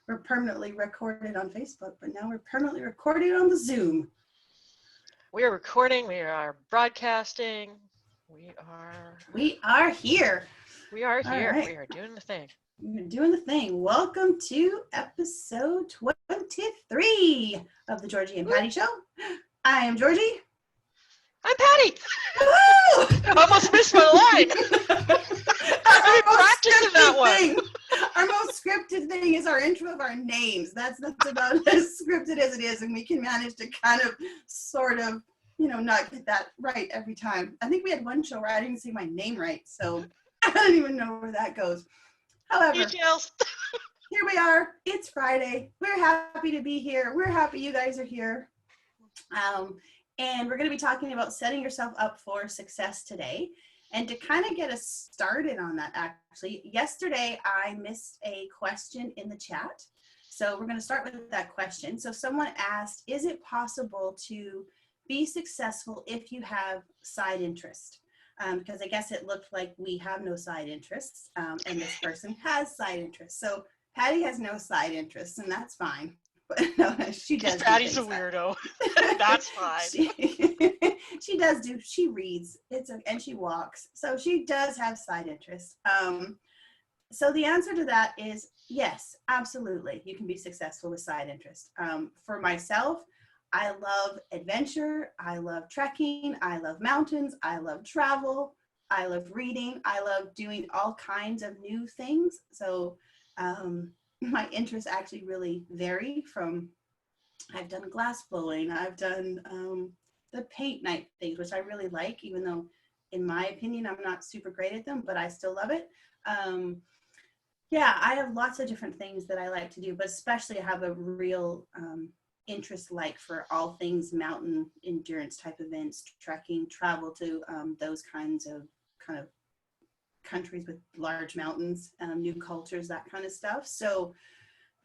We're permanently recorded on Facebook, but now we're permanently recorded on the Zoom. We are recording, we are broadcasting, we are here. We are here. Right. We are doing the thing. We're doing the thing. Welcome to episode 23 of the Georgie and Patty Show. I am Georgie. I'm Patty. Woo! I almost missed my line. I've been practicing that one. Our most scripted thing is our intro of our names. That's about as scripted as it is, and we can manage to kind of, sort of, not get that right every time. I think we had one show where I didn't say my name right, so I don't even know where that goes. However, details. Here we are. It's Friday. We're happy to be here. We're happy you guys are here. And we're going to be talking about setting yourself up for success today. And to kind of get us started on that, actually, yesterday I missed a question in the chat. So we're going to start with that question. So someone asked, is it possible to be successful if you have side interest? Because I guess it looked like we have no side interests, and this person has side interests. So Patty has no side interests, and that's fine. But no, she does. Patty's a weirdo. That's fine. She reads, and she walks. So she does have side interests. So the answer to that is yes, absolutely. You can be successful with side interest. For myself, I love adventure. I love trekking. I love mountains. I love travel. I love reading. I love doing all kinds of new things. So my interests actually really vary from, I've done glass blowing. I've done the paint night things, which I really like, even though in my opinion, I'm not super great at them, but I still love it. Yeah, I have lots of different things that I like to do, but especially I have a real interest for all things mountain endurance type events, trekking, travel to those kinds of countries with large mountains, new cultures, that kind of stuff. So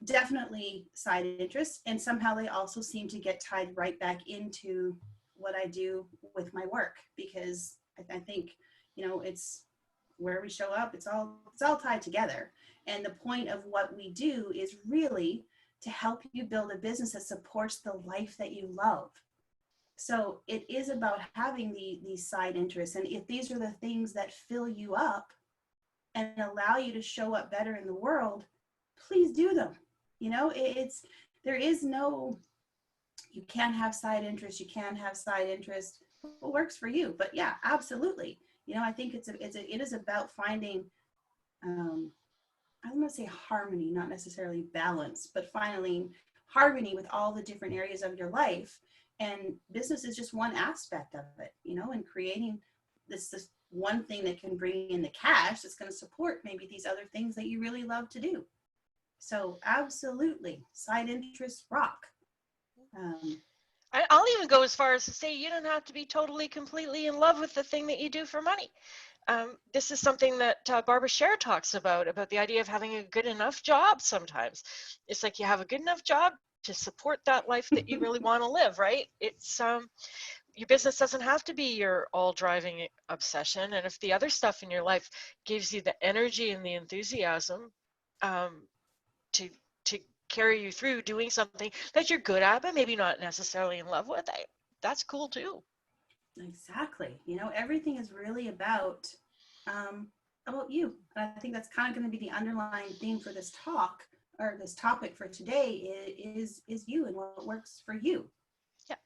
definitely side interests, and somehow they also seem to get tied right back into what I do with my work, because I think it's where we show up, it's all tied together. And the point of what we do is really to help you build a business that supports the life that you love. So it is about having these side interests. And if these are the things that fill you up and allow you to show up better in the world, please do them. There is no, you can't have side interest. You can have side interest. What works for you? But yeah, absolutely. I think it is about finding, I'm going to say harmony, not necessarily balance, but finding harmony with all the different areas of your life. And business is just one aspect of it, and creating this one thing that can bring in the cash that's going to support maybe these other things that you really love to do. So absolutely, side interests rock. I'll even go as far as to say you don't have to be totally, completely in love with the thing that you do for money. This is something that Barbara Sher talks about the idea of having a good enough job sometimes. It's like you have a good enough job to support that life that you really want to live, right? It's your business doesn't have to be your all driving obsession. And if the other stuff in your life gives you the energy and the enthusiasm to carry you through doing something that you're good at, but maybe not necessarily in love with, that's cool too. Exactly. Everything is really about you. And I think that's kind of going to be the underlying theme for this talk, or this topic for today, is you and what works for you. Yeah.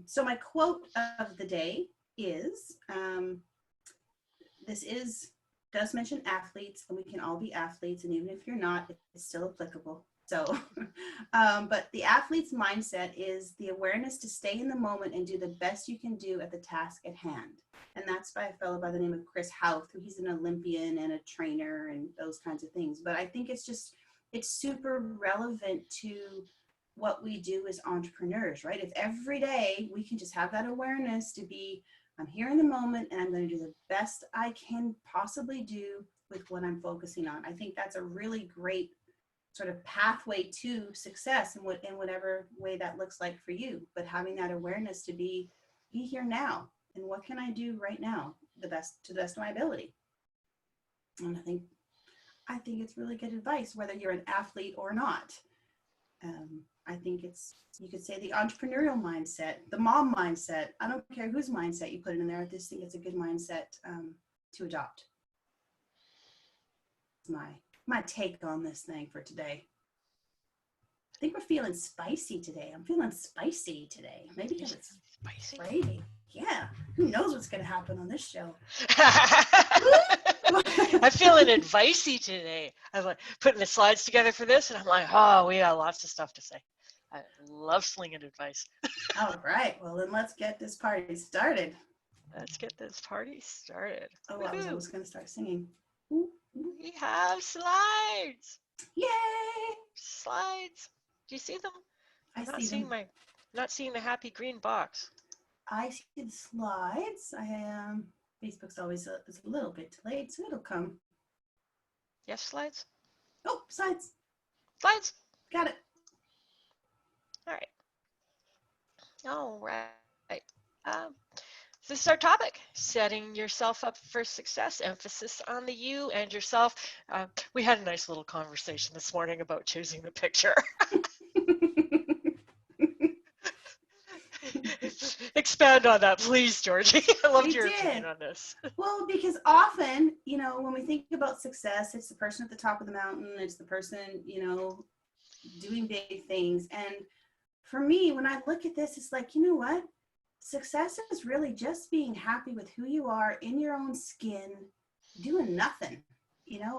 So my quote of the day is, does mention athletes, and we can all be athletes, and even if you're not, it's still applicable. So, but the athlete's mindset is the awareness to stay in the moment and do the best you can do at the task at hand. And that's by a fellow by the name of Chris Houth, who he's an Olympian and a trainer and those kinds of things. But I think it's super relevant to what we do as entrepreneurs, right? If every day we can just have that awareness to be, I'm here in the moment and I'm going to do the best I can possibly do with what I'm focusing on. I think that's a really great sort of pathway to success in whatever way that looks like for you. But having that awareness to be here now, and what can I do right now to the best of my ability. And I think it's really good advice, whether you're an athlete or not. I think it's, you could say the entrepreneurial mindset, the mom mindset. I don't care whose mindset you put in there. I just think it's a good mindset to adopt. My take on this thing for today. I think we're feeling spicy today. I'm feeling spicy today. Maybe because it's spicy. Friday. Yeah. Who knows what's going to happen on this show? I'm feeling advicey today. I'm like putting the slides together for this, and I'm like, oh, we got lots of stuff to say. I love slinging advice. All right. Well, then let's get this party started. Let's get this party started. Oh, I was almost going to start singing. We have slides. Yay! Slides. Do you see them? I see them. Not seeing the happy green box. I see the slides. I am. Facebook's always a little bit delayed, so it'll come. Yes, slides. Oh, slides. Slides. Got it. All right. This is our topic, setting yourself up for success, emphasis on the you and yourself. We had a nice little conversation this morning about choosing the picture. Expand on that, please, Georgie. I loved your opinion on this. Well, because often, when we think about success, it's the person at the top of the mountain. It's the person, doing big things. And for me, when I look at this, it's like, you know what? Success is really just being happy with who you are in your own skin, doing nothing.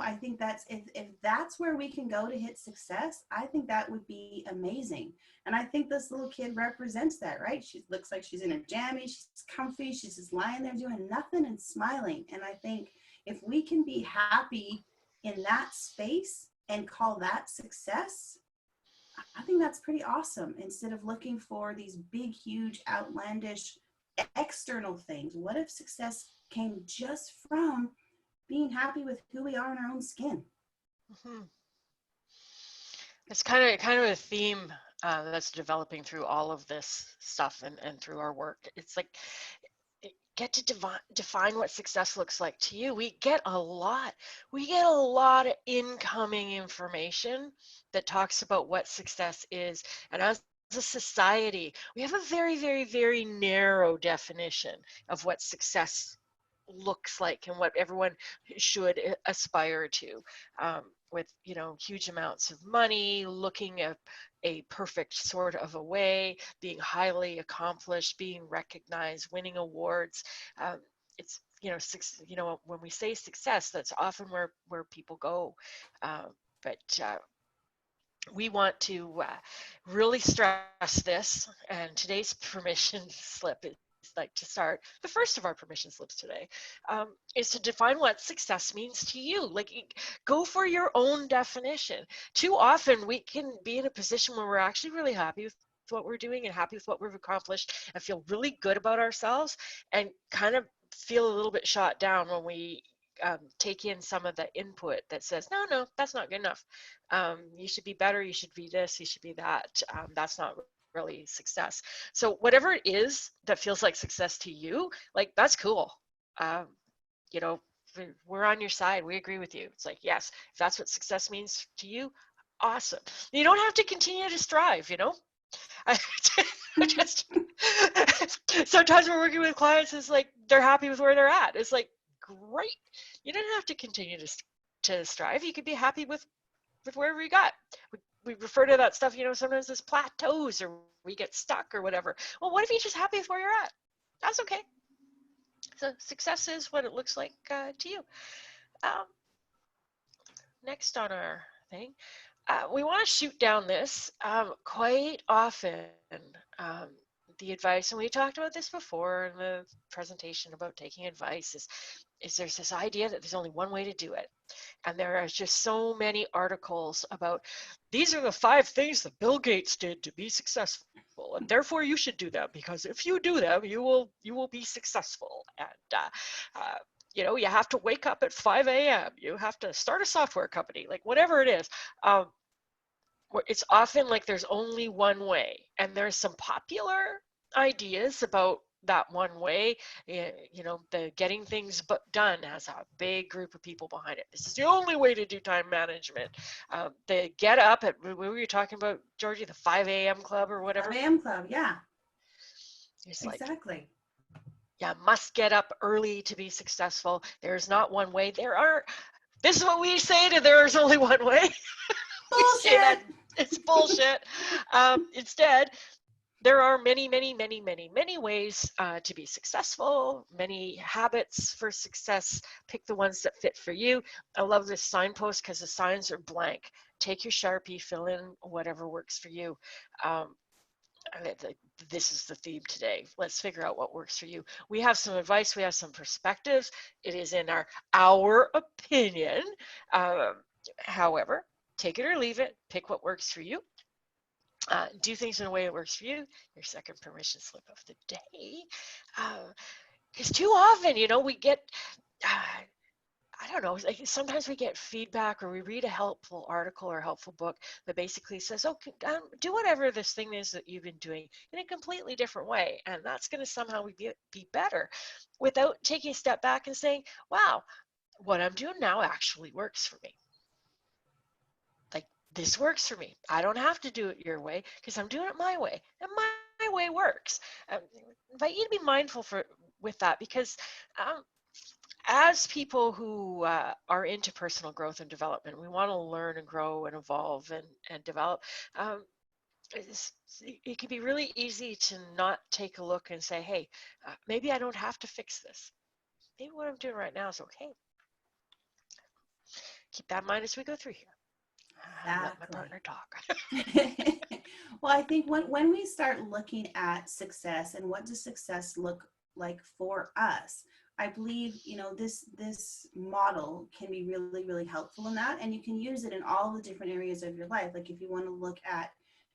I think that's, if that's where we can go to hit success, I think that would be amazing. And I think this little kid represents that, right? She looks like she's in her jammies, she's comfy, she's just lying there doing nothing and smiling. And I think if we can be happy in that space and call that success, I think that's pretty awesome. Instead of looking for these big, huge, outlandish external things, what if success came just from being happy with who we are in our own skin? Mm-hmm. It's kind of a theme that's developing through all of this stuff and through our work. It's like, get to define what success looks like to you. We get a lot of incoming information that talks about what success is. And as a society, we have a very, very, very narrow definition of what success looks like and what everyone should aspire to, with huge amounts of money, looking at a perfect sort of a way, being highly accomplished, being recognized, winning awards. It's when we say success, that's often where people go, but we want to really stress this, and today's permission slip is like to start the first of our permission slips today, is to define what success means to you. Like, go for your own definition. Too often we can be in a position where we're actually really happy with what we're doing and happy with what we've accomplished and feel really good about ourselves, and kind of feel a little bit shot down when we take in some of the input that says, no, that's not good enough. You should be better. You should be this. You should be that. That's not really success. So whatever it is that feels like success to you, like, that's cool. We're on your side. We agree with you. It's like, yes, if that's what success means to you, awesome. You don't have to continue to strive, I just sometimes we're working with clients, it's like they're happy with where they're at. It's like, great. You don't have to continue to strive. You could be happy with wherever you got. We refer to that stuff, sometimes as plateaus, or we get stuck or whatever. Well, what if you're just happy with where you're at? That's okay. So success is what it looks like to you. Next on our thing, we want to shoot down this. Quite often, the advice, and we talked about this before in the presentation about taking advice, is there's this idea that there's only one way to do it. And there are just so many articles about, these are the 5 things that Bill Gates did to be successful, and therefore you should do them, because if you do them, you will be successful. And you have to wake up at 5 a.m. You have to start a software company, like whatever it is. It's often like there's only one way, and there's some popular ideas about that one way. The getting things done has a big group of people behind it. This is the only way to do time management. They get up at, what were you talking about, Georgie, the 5 a.m. club or whatever? 5 a.m. club, yeah. It's like, Exactly. you must get up early to be successful. There's not one way. This is what we say to there's only one way. We say that Bullshit. it's bullshit. Instead, there are many, many, many, many, many ways to be successful, many habits for success. Pick the ones that fit for you. I love this signpost because the signs are blank. Take your Sharpie, fill in whatever works for you. This is the theme today. Let's figure out what works for you. We have some advice. We have some perspectives. It is in our opinion. However, take it or leave it. Pick what works for you. Do things in a way that works for you. Your second permission slip of the day. Because too often, we get, I don't know, like sometimes we get feedback or we read a helpful article or a helpful book that basically says, okay, do whatever this thing is that you've been doing in a completely different way. And that's going to somehow be better, without taking a step back and saying, wow, what I'm doing now actually works for me. Like, this works for me. I don't have to do it your way because I'm doing it my way, and my way works. I invite you to be mindful with that, because as people who are into personal growth and development, we want to learn and grow and evolve and develop. It can be really easy to not take a look and say, hey, maybe I don't have to fix this. Maybe what I'm doing right now is okay. Keep that in mind as we go through here. Exactly. Let my partner talk. Well, I think when we start looking at success and what does success look like for us, I believe, this model can be really, really helpful in that. And you can use it in all the different areas of your life. Like if you want to look at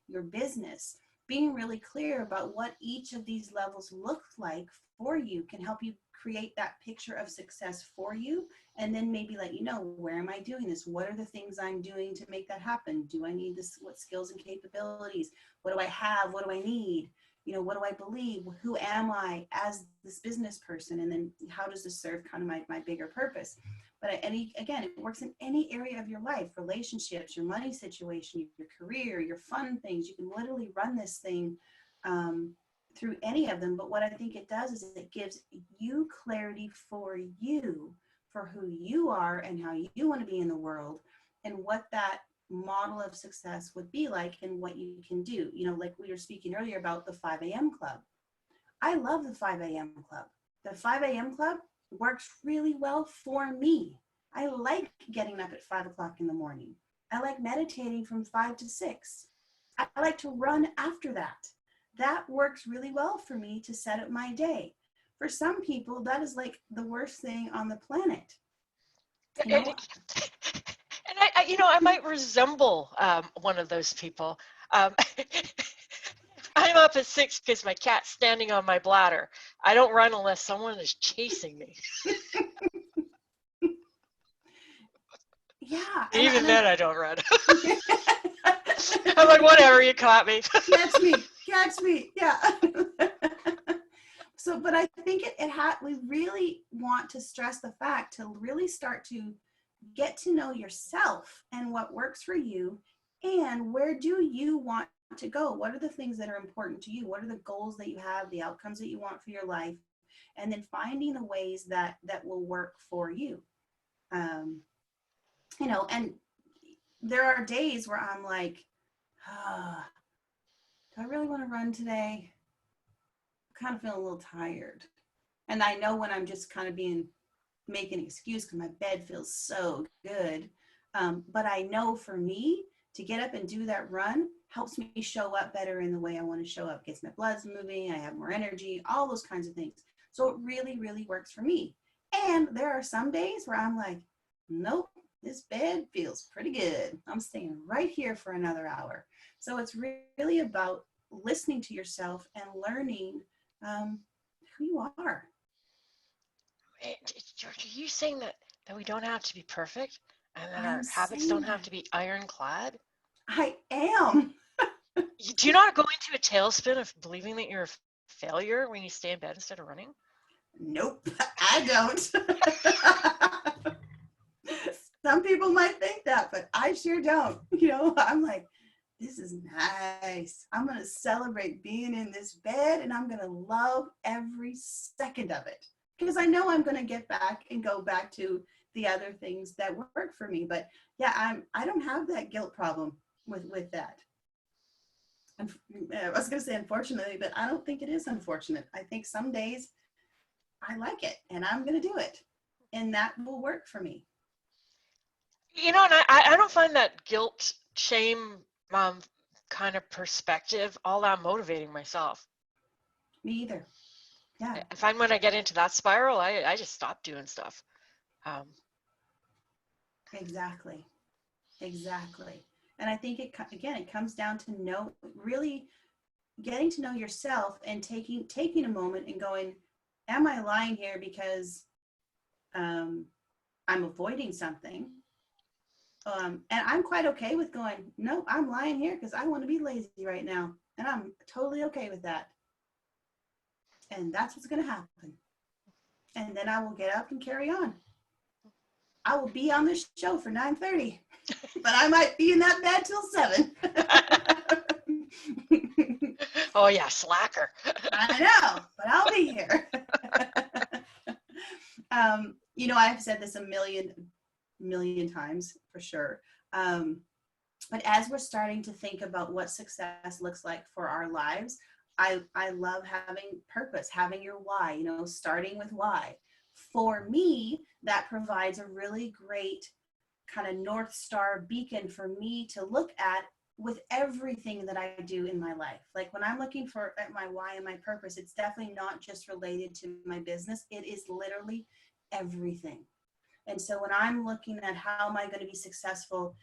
your business, being really clear about what each of these levels look like for you can help you create that picture of success for you, and then maybe let you know, where am I doing this? What are the things I'm doing to make that happen? Do I need this? What skills and capabilities? What do I have? What do I need? What do I believe? Who am I as this business person? And then how does this serve kind of my bigger purpose? But again, it works in any area of your life, relationships, your money situation, your career, your fun things. You can literally run this thing through any of them. But what I think it does is it gives you clarity for you, for who you are and how you want to be in the world, and what that model of success would be like and what you can do. Like we were speaking earlier about the 5 a.m. club. I love the 5 a.m. club. The 5 a.m. club works really well for me. I like getting up at 5 o'clock in the morning. I like meditating from 5 to 6. I like to run after that. That works really well for me to set up my day. For some people, that is like the worst thing on the planet. And I might resemble one of those people. I'm up at 6 because my cat's standing on my bladder. I don't run unless someone is chasing me. Yeah. Even then, I don't run. I'm like, whatever, you caught me. Catch me. Yeah. So, but I think we really want to stress the fact to really start to get to know yourself and what works for you, and where do you want to go? What are the things that are important to you? What are the goals that you have, the outcomes that you want for your life? And then finding the ways that will work for you. And there are days where I'm like, do I really want to run today? I'm kind of feeling a little tired. And I know when I'm just kind of making an excuse because my bed feels so good. But I know for me to get up and do that run helps me show up better in the way I want to show up, gets my blood's moving, I have more energy, all those kinds of things. So it really, really works for me. And there are some days where I'm like, nope, this bed feels pretty good. I'm staying right here for another hour. So it's really about listening to yourself and learning who you are. George, are you saying that we don't have to be perfect and that our I'm habits don't saying have to be ironclad? I am. Do you not go into a tailspin of believing that you're failure when you stay in bed instead of running? Nope, I don't. Some people might think that, but I sure don't. I'm like, this is nice. I'm going to celebrate being in this bed, and I'm going to love every second of it, because I know I'm going to get back and go back to the other things that work for me. But yeah, I don't have that guilt problem with that. I was going to say unfortunately, but I don't think it is unfortunate. I think some days I like it and I'm going to do it, and that will work for me. And I don't find that guilt, shame kind of perspective all that motivating myself. Me either. Yeah. I find when I get into that spiral, I just stop doing stuff. Exactly. And I think it comes down to really getting to know yourself and taking a moment and going, am I lying here because I'm avoiding something? And I'm quite okay with going, no, I'm lying here because I want to be lazy right now. And I'm totally okay with that. And that's what's going to happen. And then I will get up and carry on. I will be on this show for 9:30, but I might be in that bed till 7. Oh yeah, slacker. I know, but I'll be here. I've said this a million times for sure. But as we're starting to think about what success looks like for our lives, I love having purpose, having your why, starting with why. For me, that provides a really great kind of North Star beacon for me to look at with everything that I do in my life. Like when I'm looking at my why and my purpose, it's definitely not just related to my business. It is literally everything. And so when I'm looking at how am I going to be successful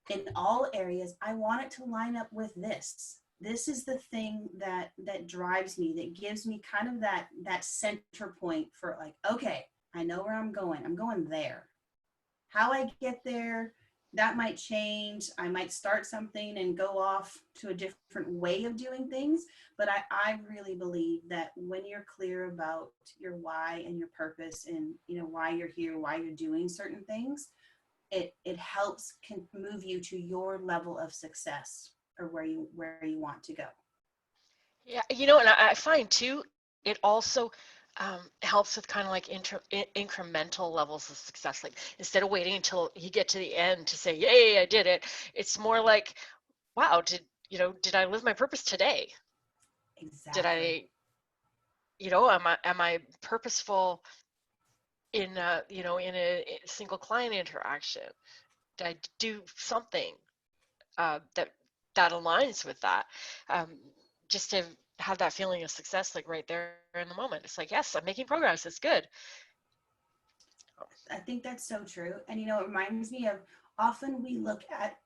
in all areas, I want it to line up with this. This is the thing that drives me, that gives me kind of that center point for like, okay, I know where I'm going. I'm going there. How I get there, that might change. I might start something and go off to a different way of doing things. But I really believe that when you're clear about your why and your purpose and, why you're here, why you're doing certain things, it helps can move you to your level of success or where you want to go. Yeah, and I find too, it also helps with kind of like incremental levels of success. Like instead of waiting until you get to the end to say, "Yay, I did it," it's more like, "Wow, did I live my purpose today? Did Exactly. I, am I purposeful in in a single client interaction? Did I do something that aligns with that?" Just to have that feeling of success, like right there in the moment. It's like, yes, I'm making progress. It's good. I think that's so true. And it reminds me of often we look at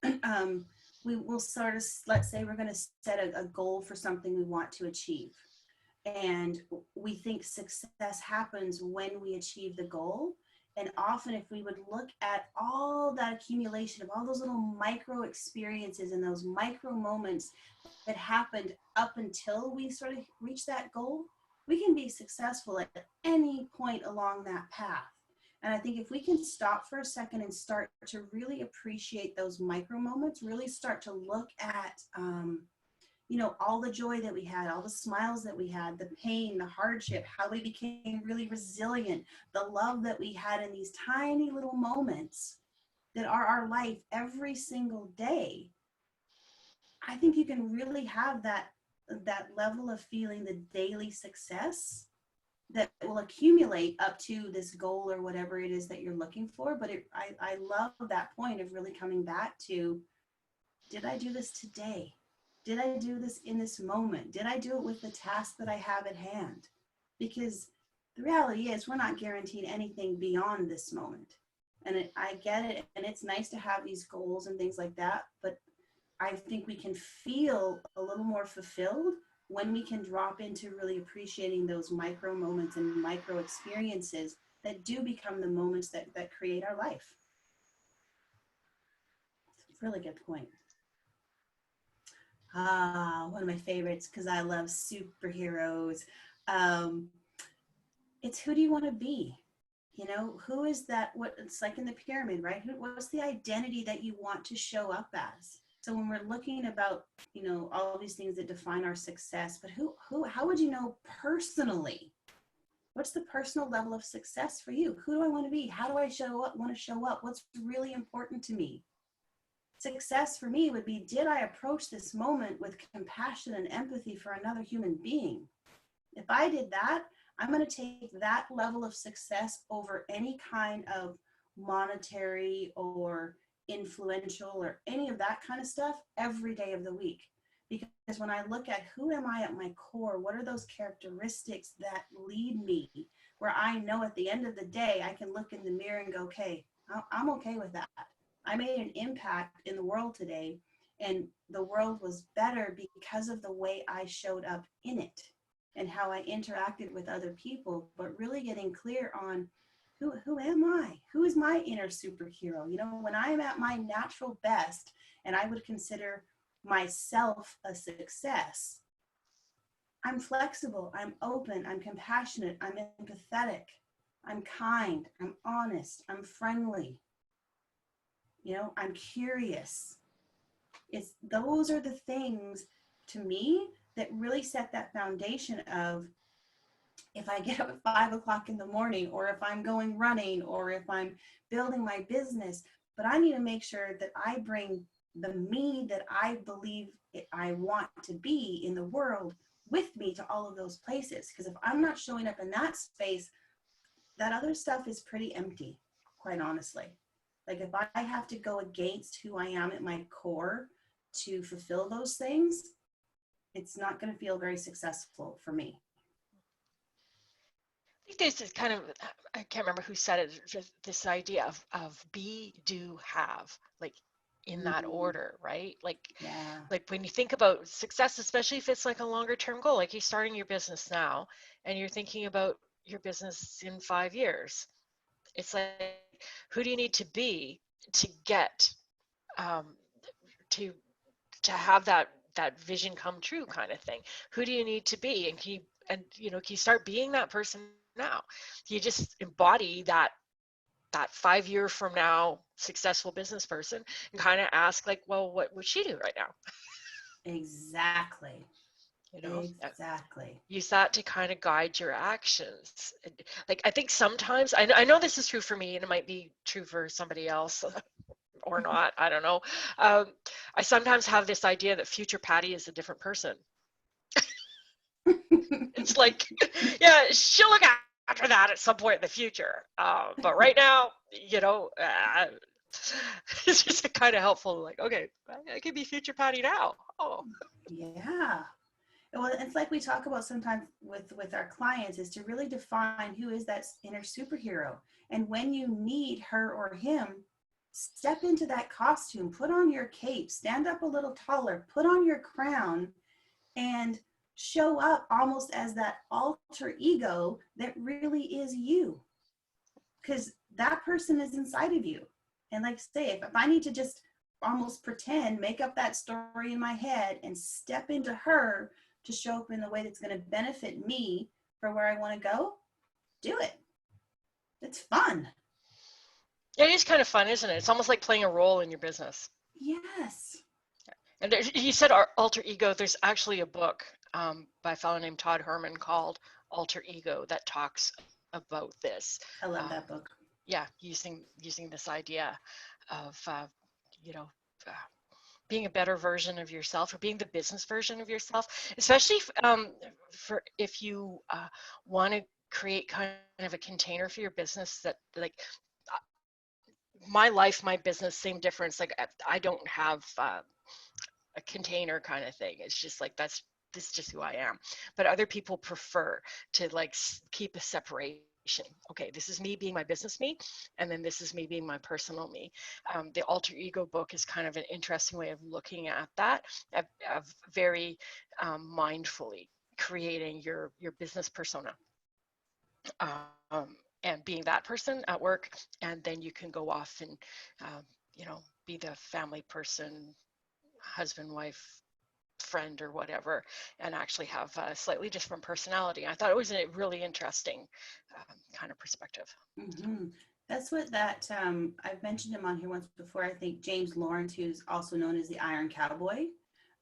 we will sort of, let's say we're going to set a goal for something we want to achieve. And we think success happens when we achieve the goal. And often if we would look at all that accumulation of all those little micro experiences and those micro moments that happened up until we sort of reach that goal, we can be successful at any point along that path. And I think if we can stop for a second and start to really appreciate those micro moments, really start to look at, all the joy that we had, all the smiles that we had, the pain, the hardship, how we became really resilient, the love that we had in these tiny little moments that are our life every single day, I think you can really have that level of feeling the daily success that will accumulate up to this goal or whatever it is that you're looking for. But I love that point of really coming back to, did I do this today? Did I do this in this moment? Did I do it with the task that I have at hand? Because the reality is we're not guaranteed anything beyond this moment. And I get it. And it's nice to have these goals and things like that. But I think we can feel a little more fulfilled when we can drop into really appreciating those micro moments and micro experiences that do become the moments that create our life. It's a really good point. One of my favorites because I love superheroes. Um, it's who do you want to be? You know, who is that? What it's like in the pyramid, right? What's the identity that you want to show up as? So when we're looking about, you know, all these things that define our success, but how would you know personally? What's the personal level of success for you? Who do I want to be? How do I want to show up? What's really important to me? Success for me would be, did I approach this moment with compassion and empathy for another human being? If I did that, I'm going to take that level of success over any kind of monetary or influential or any of that kind of stuff every day of the week. Because when I look at who am I at my core, what are those characteristics that lead me, where I know at the end of the day, I can look in the mirror and go, okay, I'm okay with that. I made an impact in the world today, and the world was better because of the way I showed up in it and how I interacted with other people, but really getting clear on who am I? Who is my inner superhero? You know, when I'm at my natural best and I would consider myself a success, I'm flexible, I'm open, I'm compassionate, I'm empathetic, I'm kind, I'm honest, I'm friendly, you know, I'm curious. It's those are the things to me that really set that foundation of, if I get up at 5 o'clock in the morning, or if I'm going running, or if I'm building my business, but I need to make sure that I bring the me that I believe I want to be in the world with me to all of those places. Because if I'm not showing up in that space, that other stuff is pretty empty, quite honestly. Like if I have to go against who I am at my core to fulfill those things, it's not going to feel very successful for me. I think this is kind of, I can't remember who said it, just this idea of be, do, have, like in that Mm, order, right? yeah. Like when you think about success, especially if it's like a longer term goal, like you're starting your business now and you're thinking about your business in 5 years, it's like, who do you need to be to get um, to have that vision come true kind of thing? Who do you need to be? And can you start being that person now? You just embody that 5 year from now successful business person and kind of ask like, well, what would she do right now? Exactly. You know, Exactly. use that to kind of guide your actions. Like I think sometimes I know this is true for me and it might be true for somebody else or not, I don't know. um, I sometimes have this idea that future Patty is a different person. It's like, yeah, she'll look after that at some point in the future, but right now, it's just kind of helpful, like, okay, I can be future Patty now. Oh, Yeah. Well, it's like we talk about sometimes with our clients, is to really define who is that inner superhero. And when you need her or him, step into that costume, put on your cape, stand up a little taller, put on your crown, and show up almost as that alter ego that really is you, because that person is inside of you. And like say, if I need to just almost pretend, make up that story in my head and step into her to show up in the way that's going to benefit me for where I want to go, do it. It's fun. it is kind of fun, isn't it? It's almost like playing a role in your business. Yes. And you said our alter ego. There's actually a book by a fellow named Todd Herman called Alter Ego that talks about this. I love Um, that book. yeah, using this idea of you know uh, being a better version of yourself or being the business version of yourself, especially for if you want to create kind of a container for your business that like my life, my business, same difference. Like I don't have a container kind of thing. It's just like this is just who I am. But other people prefer to like keep a separation. Okay, this is me being my business me, and then this is me being my personal me. The alter ego book is kind of an interesting way of looking at that, of very mindfully creating your business persona, and being that person at work, and then you can go off and um, be the family person, husband, wife, friend or whatever, and actually have a slightly different personality. I thought it was a really interesting kind of perspective. Mm-hmm. That's what that, I've mentioned him on here once before. I think James Lawrence, who's also known as the Iron Cowboy.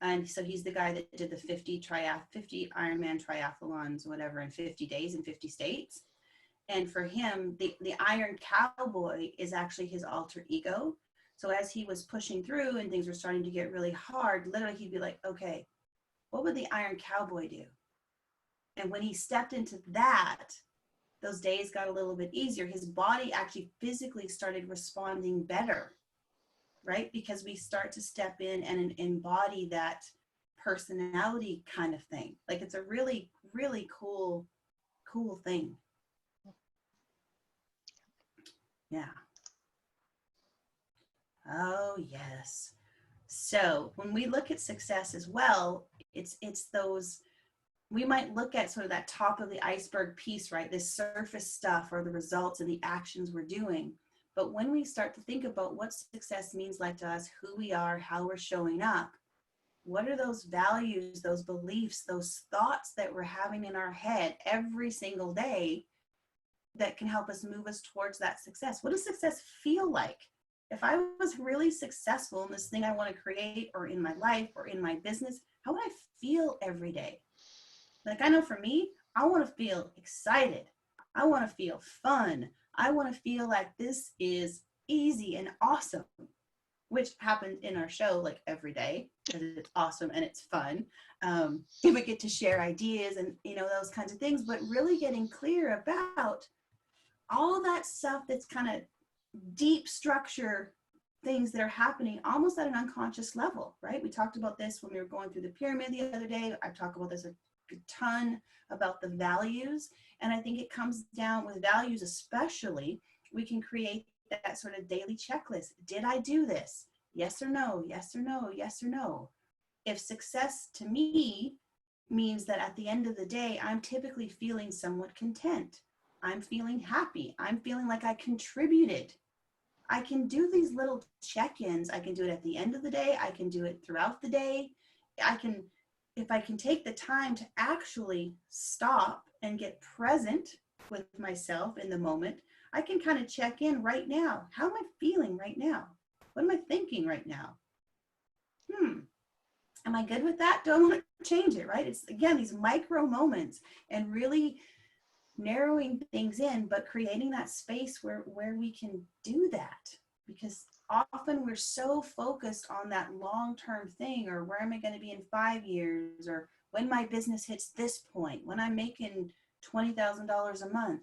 And so he's the guy that did the 50 Ironman triathlons, whatever, in 50 days in 50 states. And for him, the Iron Cowboy is actually his alter ego. So as he was pushing through and things were starting to get really hard, literally he'd be like, okay, what would the Iron Cowboy do? And when he stepped into that, those days got a little bit easier. His body actually physically started responding better, right? Because we start to step in and embody that personality kind of thing. Like it's a really, really cool thing. Yeah. Oh, yes. So when we look at success as well, it's those, we might look at sort of that top of the iceberg piece, right? This surface stuff or the results and the actions we're doing. But when we start to think about what success means like to us, who we are, how we're showing up, what are those values, those beliefs, those thoughts that we're having in our head every single day that can help us move us towards that success? What does success feel like? If I was really successful in this thing I want to create, or in my life or in my business, how would I feel every day? Like I know for me, I want to feel excited. I want to feel fun. I want to feel like this is easy and awesome, which happens in our show like every day because it's awesome and it's fun. And we get to share ideas and, you know, those kinds of things, but really getting clear about all that stuff that's kind of deep structure things that are happening almost at an unconscious level, right? We talked about this when we were going through the pyramid the other day. I talk about this a ton about the values. And I think it comes down with values, especially, we can create that sort of daily checklist. Did I do this? Yes or no, yes or no, yes or no. If success to me means that at the end of the day, I'm typically feeling somewhat content. I'm feeling happy. I'm feeling like I contributed. I can do these little check-ins. I can do it at the end of the day. I can do it throughout the day. If I can take the time to actually stop and get present with myself in the moment, I can kind of check in right now. How am I feeling right now? What am I thinking right now? Am I good with that? Do I want to change it, right? It's, again, these micro moments and really narrowing things in, but creating that space where we can do that, because often we're so focused on that long-term thing, or where am I going to be in 5 years, or when my business hits this point, when I'm making $20,000 a month.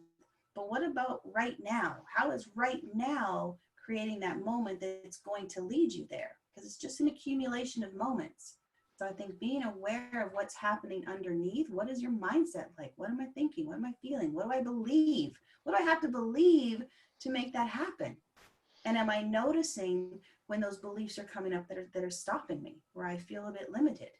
But what about right now? How is right now creating that moment that's going to lead you there? Because it's just an accumulation of moments. So I think being aware of what's happening underneath, what is your mindset like? What am I thinking? What am I feeling? What do I believe? What do I have to believe to make that happen? And am I noticing when those beliefs are coming up that are stopping me, where I feel a bit limited?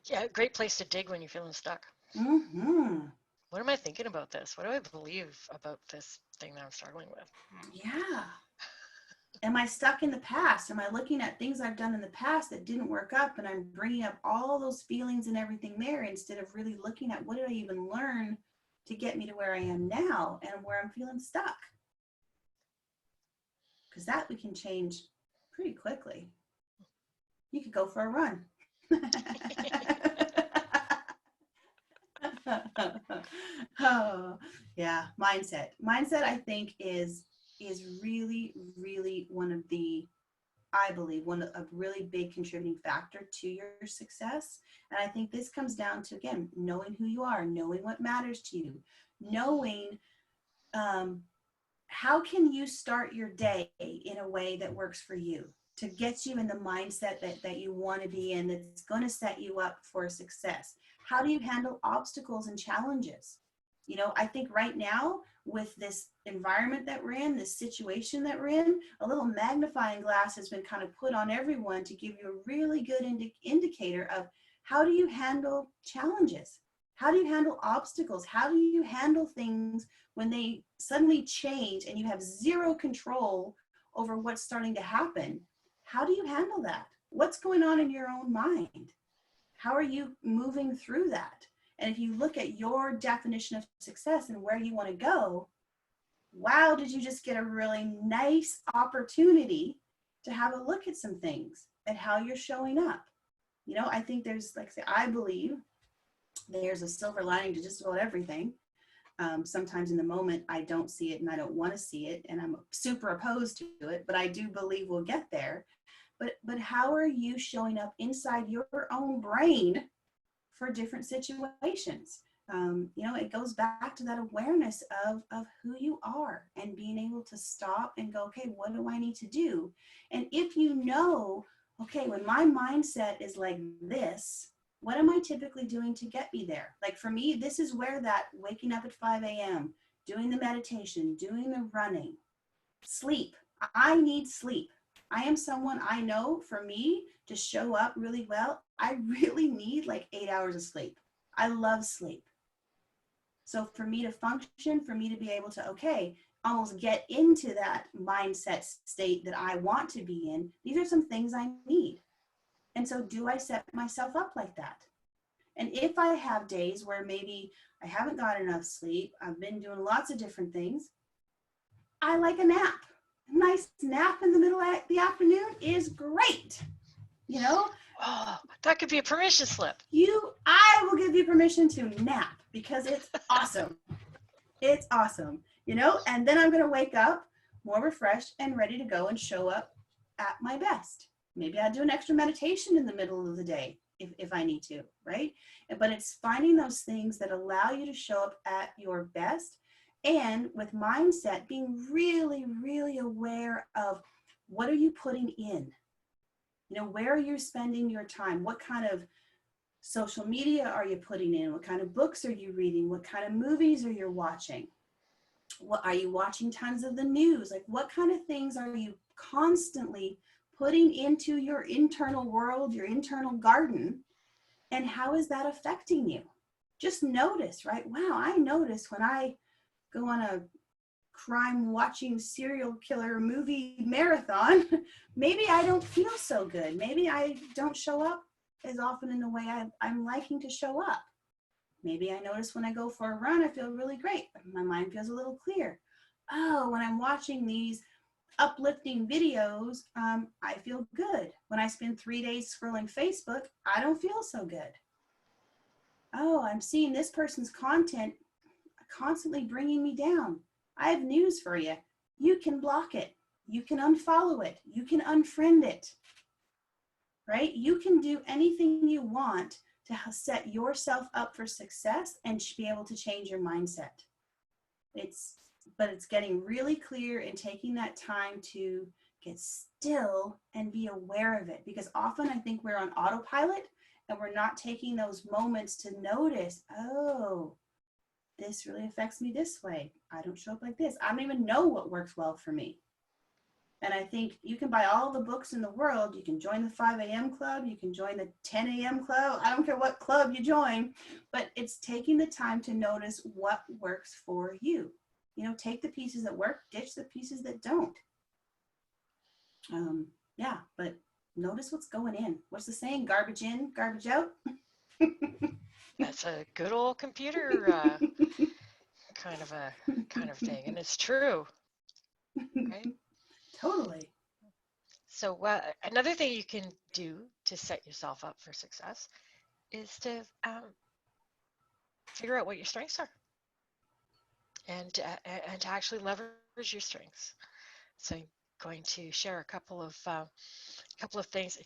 Yeah, great place to dig when you're feeling stuck. Mm-hmm. What am I thinking about this? What do I believe about this thing that I'm struggling with? Yeah. Am I stuck in the past? Am I looking at things I've done in the past that didn't work up, and I'm bringing up all those feelings and everything there, instead of really looking at what did I even learn to get me to where I am now and where I'm feeling stuck? Because that we can change pretty quickly. You could go for a run. Oh, yeah, mindset. Mindset, I think, is really, really one of the, I believe, a really big contributing factor to your success. And I think this comes down to, again, knowing who you are, knowing what matters to you, knowing how can you start your day in a way that works for you to get you in the mindset that you want to be in, that's going to set you up for success. How do you handle obstacles and challenges? You know, I think right now, with this environment that we're in, this situation that we're in, a little magnifying glass has been kind of put on everyone to give you a really good indicator of how do you handle challenges? How do you handle obstacles? How do you handle things when they suddenly change and you have zero control over what's starting to happen? How do you handle that? what's going on in your own mind? How are you moving through that? And if you look at your definition of success and where you want to go, wow, did you just get a really nice opportunity to have a look at some things at how you're showing up? You know, I think there's, like I say, I believe there's a silver lining to just about everything. Sometimes in the moment, I don't see it and I don't want to see it, and I'm super opposed to it, but I do believe we'll get there. But how are you showing up inside your own brain for different situations? You know, it goes back to that awareness of who you are and being able to stop and go, okay, what do I need to do? And if you know, okay, when my mindset is like this, what am I typically doing to get me there? Like for me, this is where that waking up at 5 a.m., doing the meditation, doing the running, sleep. I need sleep. I am someone, I know for me to show up really well, I really need like 8 hours of sleep. I love sleep. So for me to function, for me to be able to, okay, almost get into that mindset state that I want to be in, these are some things I need. And so do I set myself up like that? And if I have days where maybe I haven't got enough sleep, I've been doing lots of different things, I like a nap. A nice nap in the middle of the afternoon is great. You know, Oh, that could be a permission slip. I will give you permission to nap because it's awesome. It's awesome, you know, and then I'm going to wake up more refreshed and ready to go and show up at my best. Maybe I'll do an extra meditation in the middle of the day if I need to, right? But it's finding those things that allow you to show up at your best. And with mindset, being really, really aware of what are you putting in? You know, where are you spending your time? What kind of social media are you putting in? What kind of books are you reading? What kind of movies are you watching? What are you watching tons of the news? Like what kind of things are you constantly putting into your internal world, your internal garden? And how is that affecting you? Just notice, right? Wow, I notice when I go on a crime watching serial killer movie marathon, maybe I don't feel so good. Maybe I don't show up as often in the way I'm liking to show up. Maybe I notice when I go for a run, I feel really great. My mind feels a little clear. Oh, when I'm watching these uplifting videos, I feel good. When I spend 3 days scrolling Facebook, I don't feel so good. Oh, I'm seeing this person's content constantly bringing me down. I have news for you. You can block it. You can unfollow it. You can unfriend it, right? You can do anything you want to set yourself up for success and be able to change your mindset. But it's getting really clear and taking that time to get still and be aware of it, because often I think we're on autopilot and we're not taking those moments to notice, oh, this really affects me this way. I don't show up like this. I don't even know what works well for me. And I think you can buy all the books in the world. You can join the 5 a.m. club. You can join the 10 a.m. club. I don't care what club you join, but it's taking the time to notice what works for you. You know, take the pieces that work, ditch the pieces that don't. Yeah, but notice what's going in. What's the saying? Garbage in, garbage out. That's a good old computer kind of thing, and it's true, right? Totally. So another thing you can do to set yourself up for success is to figure out what your strengths are, and to actually leverage your strengths. So I'm going to share a couple of things.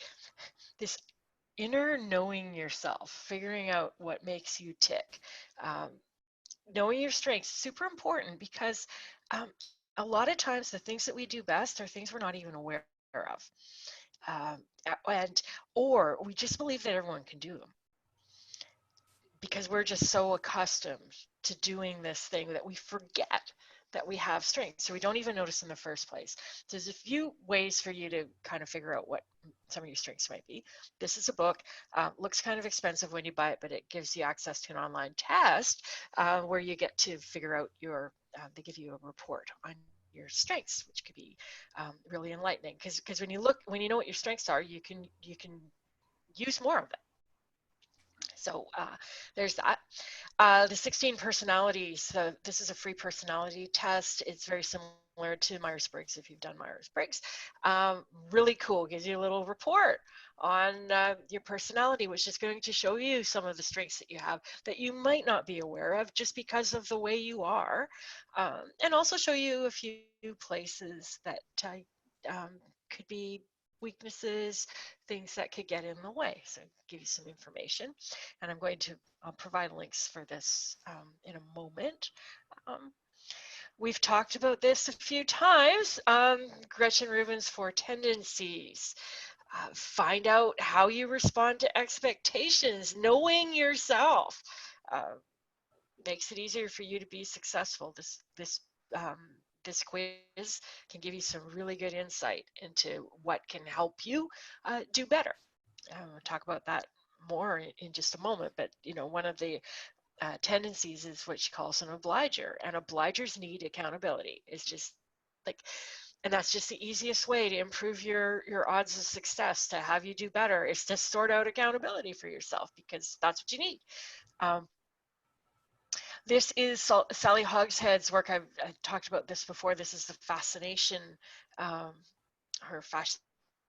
This inner knowing yourself, figuring out what makes you tick. Knowing your strengths is super important, because a lot of times the things that we do best are things we're not even aware of. And or we just believe that everyone can do them, because we're just so accustomed to doing this thing that we forget that we have strengths, so we don't even notice in the first place. So there's a few ways for you to kind of figure out what some of your strengths might be. This is a book. Looks kind of expensive when you buy it, but it gives you access to an online test where you get to figure out they give you a report on your strengths, which could be really enlightening. Because when you know what your strengths are, you can use more of them. So there's that. The 16 personalities, this is a free personality test. It's very similar to Myers-Briggs if you've done Myers-Briggs. Really cool, gives you a little report on your personality, which is going to show you some of the strengths that you have that you might not be aware of just because of the way you are, and also show you a few places that could be weaknesses, things that could get in the way. So give you some information, and I'll provide links for this in a moment. Um, we've talked about this a few times. Gretchen Rubin's 4 tendencies. Find out how you respond to expectations. Knowing yourself makes it easier for you to be successful. This quiz can give you some really good insight into what can help you do better. We'll talk about that more in just a moment, but one of the tendencies is what she calls an obliger, and obligers need accountability. It's just like, and that's just the easiest way to improve your odds of success, to have you do better, is to sort out accountability for yourself, because that's what you need. This is Sally Hogshead's work. I talked about this before. This is the fascination, her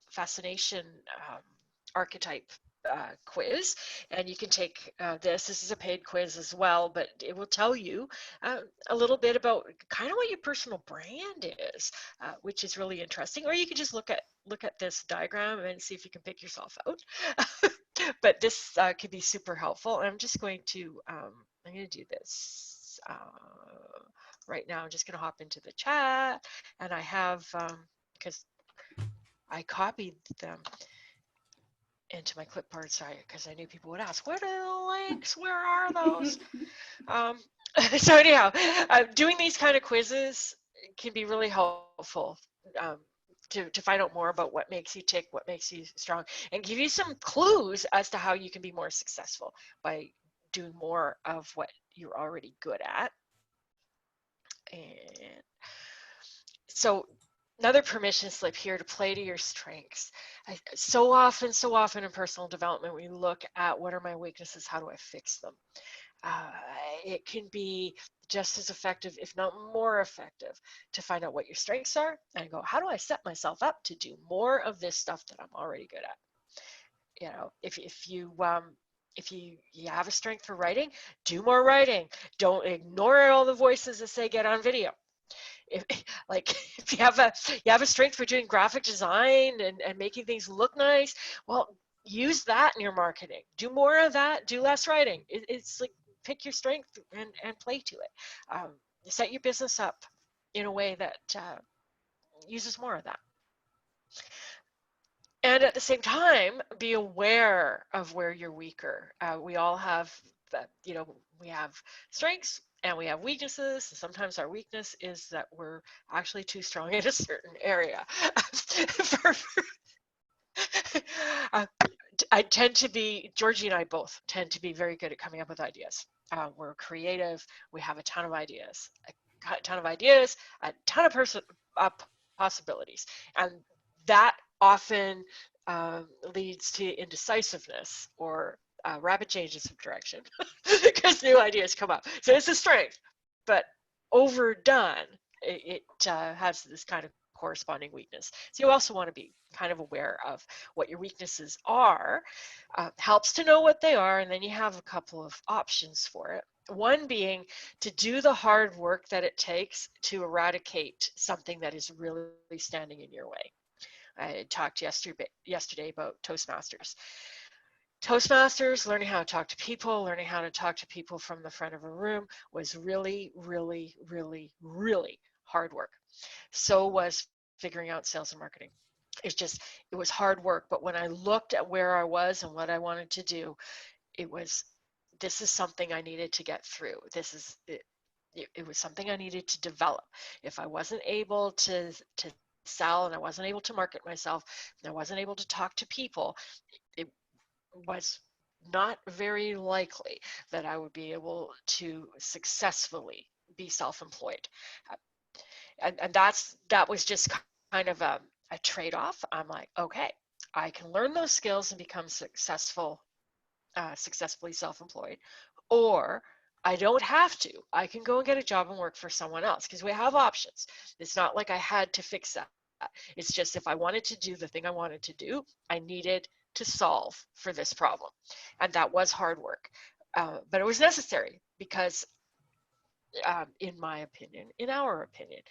fascination archetype quiz, and you can take this. This is a paid quiz as well, but it will tell you a little bit about kind of what your personal brand is, which is really interesting. Or you can just look at this diagram and see if you can pick yourself out. But this could be super helpful. I'm just going to I'm going to do this right now. I'm just going to hop into the chat, and I have because I copied them into my clipboard, sorry, because I knew people would ask, what are the links? Where are those? So anyhow, doing these kind of quizzes can be really helpful to find out more about what makes you tick, what makes you strong, and give you some clues as to how you can be more successful by doing more of what you're already good at. And so another permission slip here to play to your strengths. So often in personal development, we look at what are my weaknesses, how do I fix them? It can be just as effective, if not more effective, to find out what your strengths are and go, how do I set myself up to do more of this stuff that I'm already good at? If you have a strength for writing, do more writing. Don't ignore all the voices that say get on video. If you have a strength for doing graphic design and making things look nice, well, use that in your marketing. Do more of that, do less writing. It's like, pick your strength and play to it. Set your business up in a way that uses more of that. And at the same time, be aware of where you're weaker. We all have, we have strengths and we have weaknesses. Sometimes our weakness is that we're actually too strong in a certain area. Georgie and I both tend to be very good at coming up with ideas. We're creative. We have a ton of ideas, a ton of possibilities. And that often leads to indecisiveness or rapid changes of direction because new ideas come up. So it's a strength, but overdone, it has this kind of corresponding weakness. So you also want to be kind of aware of what your weaknesses are. Helps to know what they are, and then you have a couple of options for it. One being to do the hard work that it takes to eradicate something that is really standing in your way. I talked yesterday about Toastmasters. Toastmasters, learning how to talk to people, learning how to talk to people from the front of a room was really, really, really, really hard work. So was figuring out sales and marketing. It was hard work. But when I looked at where I was and what I wanted to do, this is something I needed to get through. It was something I needed to develop. If I wasn't able to sell and I wasn't able to market myself and I wasn't able to talk to people, it was not very likely that I would be able to successfully be self-employed. And that was just kind of a trade-off. I'm like, okay, I can learn those skills and become successfully self-employed, or I don't have to. I can go and get a job and work for someone else, because we have options. It's not like I had to fix that. It's just if I wanted to do the thing I wanted to do, I needed to solve for this problem. And that was hard work. But it was necessary because, in my opinion, in our opinion,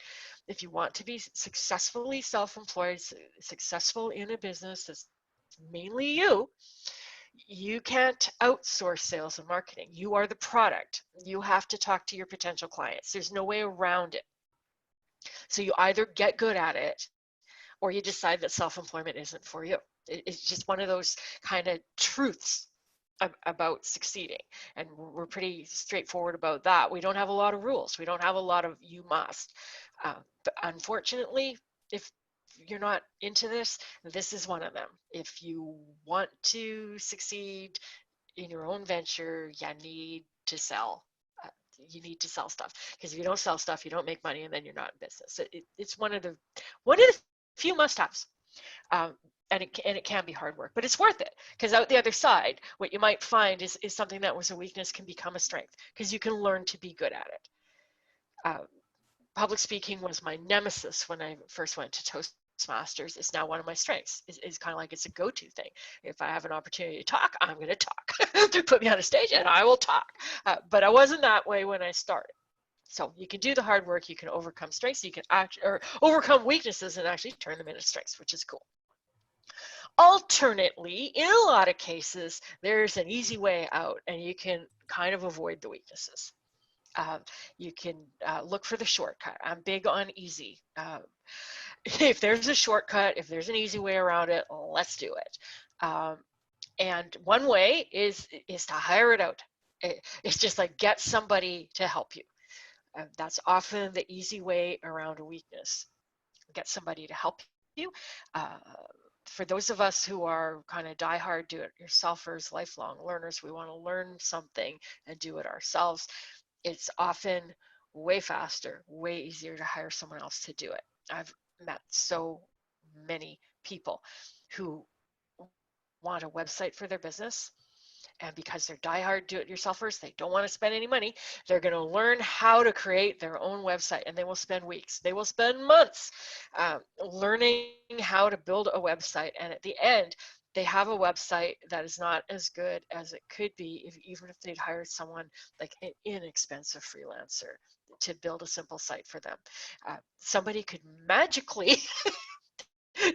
if you want to be successfully self-employed, successful in a business that's mainly you can't outsource sales and marketing. You are the product. You have to talk to your potential clients. There's no way around it. So you either get good at it or you decide that self-employment isn't for you. It's just one of those kind of truths about succeeding. And we're pretty straightforward about that. We don't have a lot of rules. We don't have a lot of you must. But unfortunately, if you're not into this, this is one of them. If you want to succeed in your own venture, you need to sell. You need to sell stuff, because if you don't sell stuff, you don't make money, and then you're not in business. It's one of the few must-haves. Um, and it can be hard work, but it's worth it, because out the other side, what you might find is something that was a weakness can become a strength, because you can learn to be good at it. Public speaking was my nemesis when I first went to Toastmasters. It's now one of my strengths. It's kind of like it's a go-to thing. If I have an opportunity to talk, I'm going to talk. Put me on a stage and I will talk. But I wasn't that way when I started. So you can do the hard work, you can overcome strengths, you can overcome weaknesses and actually turn them into strengths, which is cool. Alternately, in a lot of cases, there's an easy way out, and you can kind of avoid the weaknesses. You can look for the shortcut. I'm big on easy. If there's a shortcut, if there's an easy way around it, let's do it. And one way is to hire it out. It's just like get somebody to help you. That's often the easy way around a weakness. Get somebody to help you. For those of us who are kind of diehard do-it-yourselfers, lifelong learners, we want to learn something and do it ourselves. It's often way faster, way easier to hire someone else to do it. I've met so many people who want a website for their business, and because they're diehard do-it-yourselfers, they don't want to spend any money. They're going to learn how to create their own website, and they will spend weeks. They will spend months learning how to build a website. And at the end, they have a website that is not as good as it could be even if they'd hired someone like an inexpensive freelancer to build a simple site for them. Somebody could magically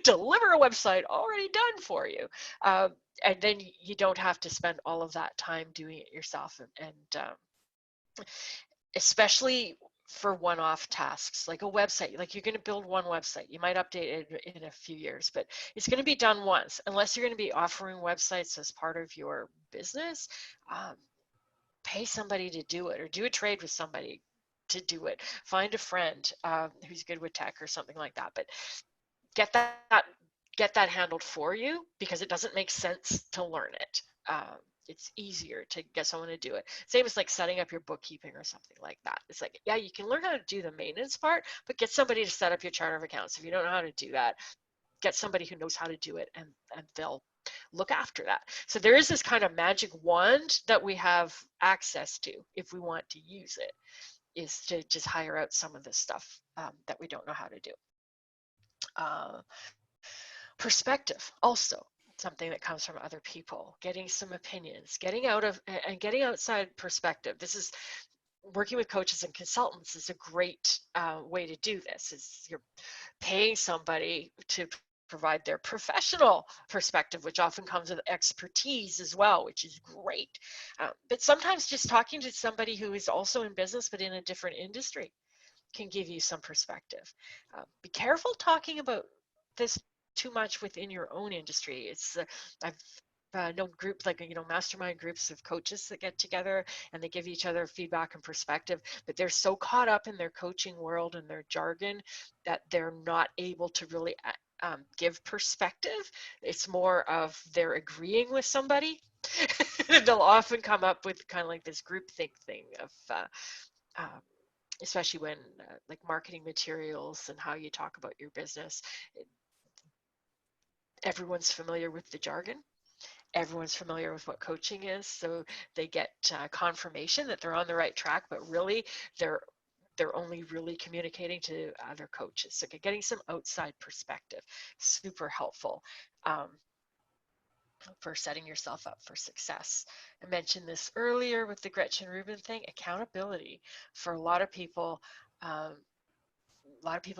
deliver a website already done for you. And then you don't have to spend all of that time doing it yourself. And especially for one-off tasks, like a website, like you're going to build one website. You might update it in a few years, but it's going to be done once. Unless you're going to be offering websites as part of your business, pay somebody to do it, or do a trade with somebody to do it. Find a friend who's good with tech or something like that. But get that handled for you, because it doesn't make sense to learn it. It's easier to get someone to do it. Same as like setting up your bookkeeping or something like that. It's like, yeah, you can learn how to do the maintenance part, but get somebody to set up your chart of accounts. If you don't know how to do that, get somebody who knows how to do it, and they'll look after that. So there is this kind of magic wand that we have access to if we want to use it, is to just hire out some of this stuff that we don't know how to do. Perspective, also something that comes from other people, getting some opinions, getting outside perspective. This is working with coaches and consultants is a great way to do this. Is you're paying somebody to provide their professional perspective, which often comes with expertise as well, which is great. But sometimes just talking to somebody who is also in business but in a different industry can give you some perspective. Be careful talking about this too much within your own industry. It's I've known groups like mastermind groups of coaches that get together and they give each other feedback and perspective, but they're so caught up in their coaching world and their jargon that they're not able to really give perspective. It's more of they're agreeing with somebody. They'll often come up with kind of like this groupthink thing of especially when like marketing materials and how you talk about your business, everyone's familiar with the jargon. Everyone's familiar with what coaching is, so they get confirmation that they're on the right track, but really they're only really communicating to other coaches. So getting some outside perspective, super helpful for setting yourself up for success. I mentioned this earlier with the Gretchen Rubin thing, accountability. For a lot of people,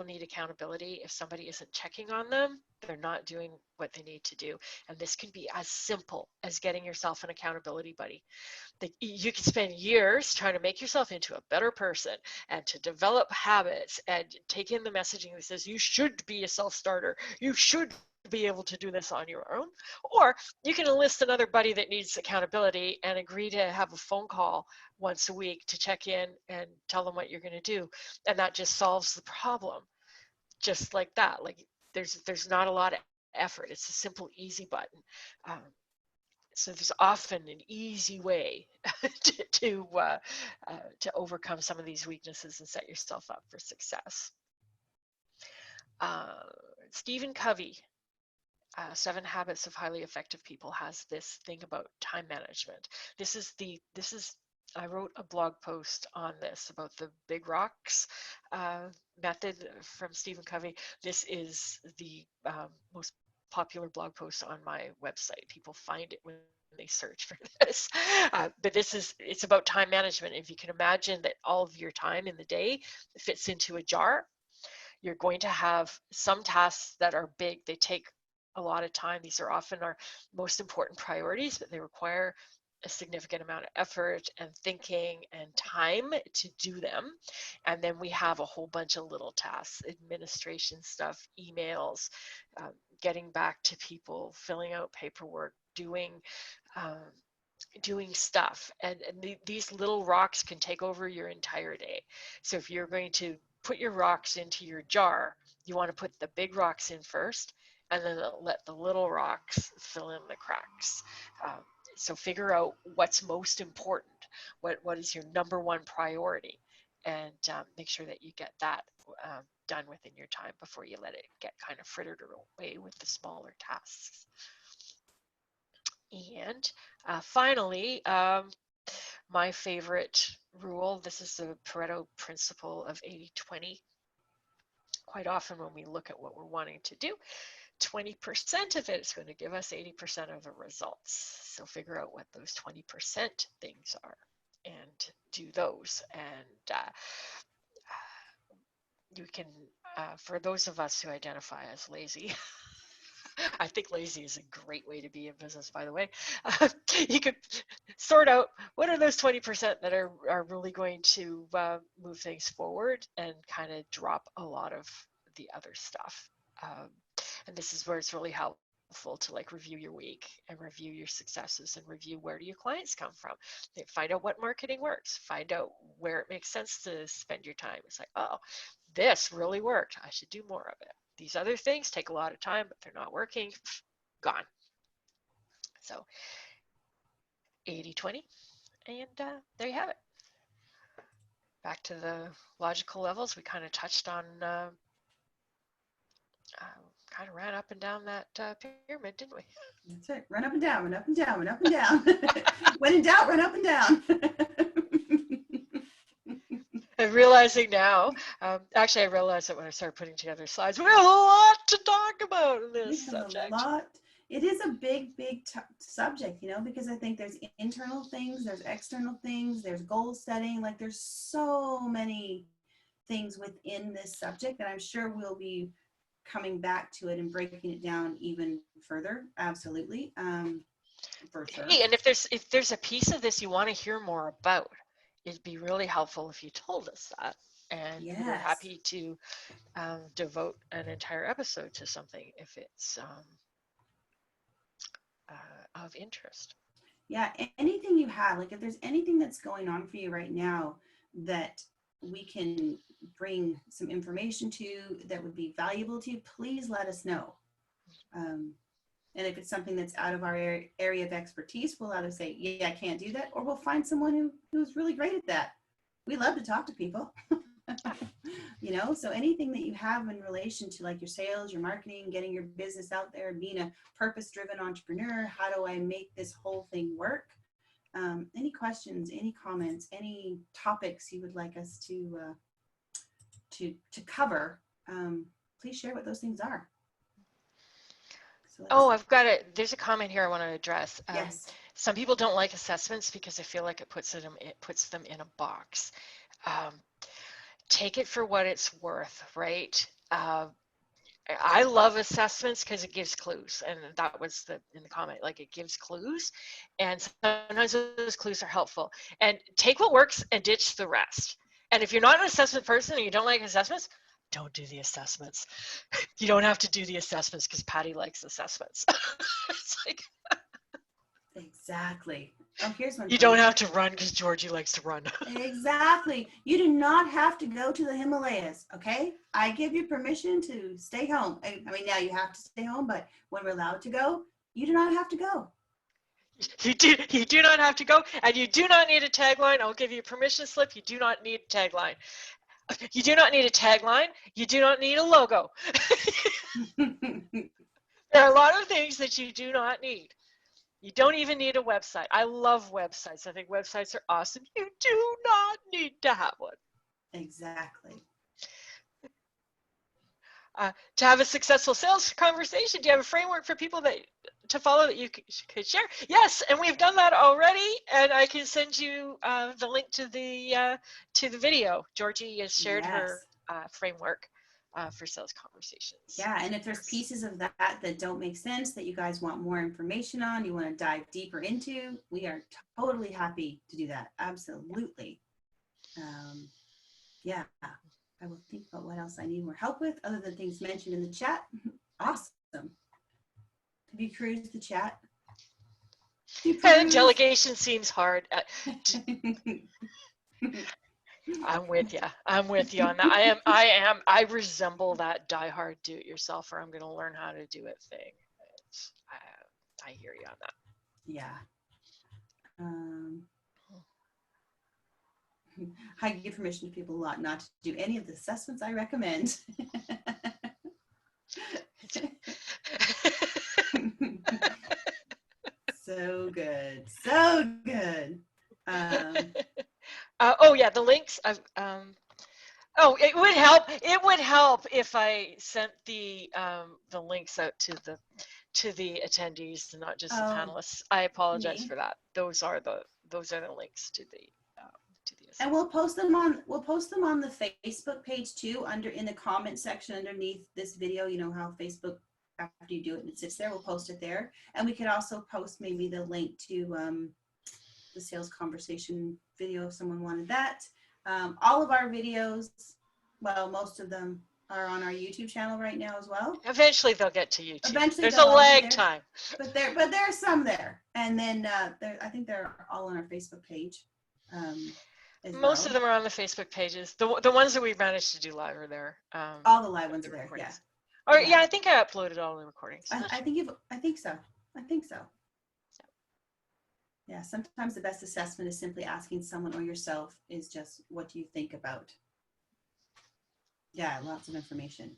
need accountability. If somebody isn't checking on them, they're not doing what they need to do. And this can be as simple as getting yourself an accountability buddy. You can spend years trying to make yourself into a better person and to develop habits and take in the messaging that says you should be a self-starter. You should be able to do this on your own. Or you can enlist another buddy that needs accountability and agree to have a phone call once a week to check in and tell them what you're going to do. And that just solves the problem. Just like that. Like there's not a lot of effort. It's a simple, easy button. So there's often an easy way to overcome some of these weaknesses and set yourself up for success. Stephen Covey, 7 Habits of Highly Effective People, has this thing about time management. I wrote a blog post on this about the big rocks method from Stephen Covey. This is the most popular blog post on my website. People find it when they search for this. But it's about time management. If you can imagine that all of your time in the day fits into a jar, you're going to have some tasks that are big. They take a lot of time. These are often our most important priorities, but they require a significant amount of effort and thinking and time to do them. And then we have a whole bunch of little tasks, administration stuff, emails, getting back to people, filling out paperwork, doing stuff. And these little rocks can take over your entire day. So if you're going to put your rocks into your jar, you want to put the big rocks in first and then let the little rocks fill in the cracks. So figure out what's most important, what is your number one priority, and make sure that you get that done within your time before you let it get kind of frittered away with the smaller tasks. And finally, my favorite rule, this is the Pareto principle of 80-20. Quite often when we look at what we're wanting to do, 20% of it is going to give us 80% of the results. So figure out what those 20% things are and do those. And you can, for those of us who identify as lazy, I think lazy is a great way to be in business, by the way. You could sort out what are those 20% that are really going to move things forward and kind of drop a lot of the other stuff. And this is where it's really helpful to like review your week and review your successes and review where do your clients come from. Find out what marketing works. Find out where it makes sense to spend your time. It's like, oh, this really worked. I should do more of it. These other things take a lot of time, but they're not working. Gone. So 80-20, and there you have it. Back to the logical levels, we kind of touched on, kind of ran up and down that pyramid, didn't we? That's right. Run up and down, run up and down, run up and down. When in doubt, run up and down. I'm realizing now, actually I realized that when I started putting together slides, we have a lot to talk about in this subject. It is a big subject, because I think there's internal things, there's external things, there's goal setting, like there's so many things within this subject that I'm sure we'll be coming back to it and breaking it down even further. Absolutely. For sure. Hey, and if there's a piece of this you want to hear more about, it'd be really helpful if you told us that, and yes, we're happy to devote an entire episode to something if it's of interest. Yeah, anything you have, like if there's anything that's going on for you right now that we can bring some information to that would be valuable to you, please let us know. And if it's something that's out of our area of expertise, we'll either say, yeah, I can't do that, or we'll find someone who's really great at that. We love to talk to people. You know, so anything that you have in relation to like your sales, your marketing, getting your business out there, being a purpose-driven entrepreneur, how do I make this whole thing work? Any questions, any comments, any topics you would like us to cover, please share what those things are. So Oh, I've got it. There's a comment here I want to address. Yes. Some people don't like assessments because they feel like it puts them in a box. Um, take it for what it's worth, right? I love assessments because it gives clues, and that was in the comment, like it gives clues, and sometimes those clues are helpful. And take what works and ditch the rest. And if you're not an assessment person and you don't like assessments, don't do the assessments. You don't have to do the assessments because Patty likes assessments. It's like, Exactly. Oh, here's one. you don't have to run because Georgie likes to run. Exactly. You do not have to go to the Himalayas, okay? I give you permission to stay home. I mean, now you have to stay home, but when we're allowed to go, you do not have to go. You do not have to go, and you do not need a tagline. I'll give you a permission slip. You do not need a tagline. You do not need a tagline. You do not need a logo. There are a lot of things that you do not need. You don't even need a website. I love websites. I think websites are awesome. You do not need to have one. Exactly. To have a successful sales conversation, do you have a framework for people to follow that you could share? Yes, and we've done that already, and I can send you the link to the video. Georgie has shared her framework for sales conversations. Yeah, and if there's pieces of that that don't make sense, that you guys want more information on, you want to dive deeper into, we are totally happy to do that. Absolutely. Yeah. I will think about what else I need more help with other than things mentioned in the chat. Awesome. Have you cruised the chat? Delegation seems hard. I'm with you. I'm with you on that. I resemble that diehard do-it-yourselfer. I'm going to learn how to do it thing. I hear you on that. Yeah. I give permission to people a lot not to do any of the assessments I recommend. So good. So good. Oh yeah, the links. Oh, it would help. It would help if I sent the links out to the attendees and not just the panelists. I apologize for that. Those are the links to the and we'll post them on the Facebook page too, in the comment section underneath this video. You know how Facebook, after you do it and it sits there, we'll post it there. And we could also post maybe the link to the sales conversation video if someone wanted that. All of our videos, well, most of them are on our YouTube channel right now as well. Eventually they'll get to YouTube. Eventually there's a lag time. But there's some there. And then I think they're all on our Facebook page. Most of them are on the Facebook pages. The ones that we've managed to do live are there. All the live ones are there, yeah. Or yeah, I think I uploaded all the recordings. I think so. Yeah, sometimes the best assessment is simply asking someone or yourself is just, what do you think about? Yeah, lots of information.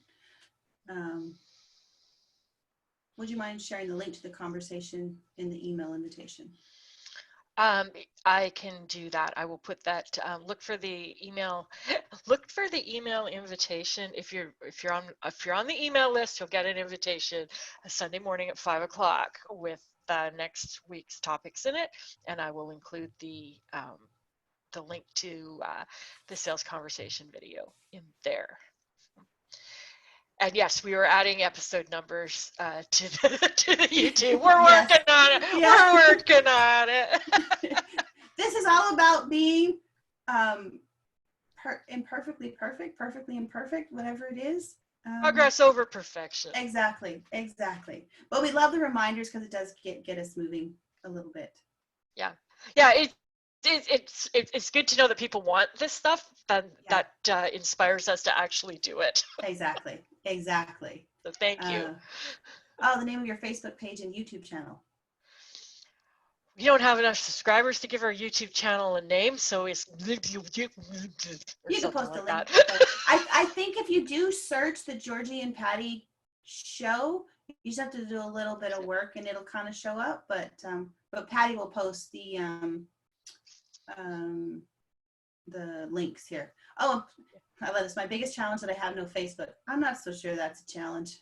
Would you mind sharing the link to the conversation in the email invitation? I can do that. I will put that. Look for the email. Look for the email invitation. If you're on the email list, you'll get an invitation a Sunday morning at 5 o'clock with next week's topics in it, and I will include the link to the sales conversation video in there. And yes, we were adding episode numbers to the YouTube. We're working on it. Yeah. We're working on it. This is all about being imperfectly perfect, perfectly imperfect, whatever it is. Progress over perfection. Exactly. But we love the reminders because it does get us moving a little bit. Yeah. It's good to know that people want this stuff. That inspires us to actually do it. Exactly. So thank you. The name of your Facebook page and YouTube channel. we don't have enough subscribers to give our YouTube channel a name, so it's or You can something post a like link. that. I think if you do search the Georgie and Patty show, you just have to do a little bit of work and it'll kind of show up. But Patty will post um, the links here. Oh, I love this. My biggest challenge that I have no Facebook. I'm not so sure that's a challenge,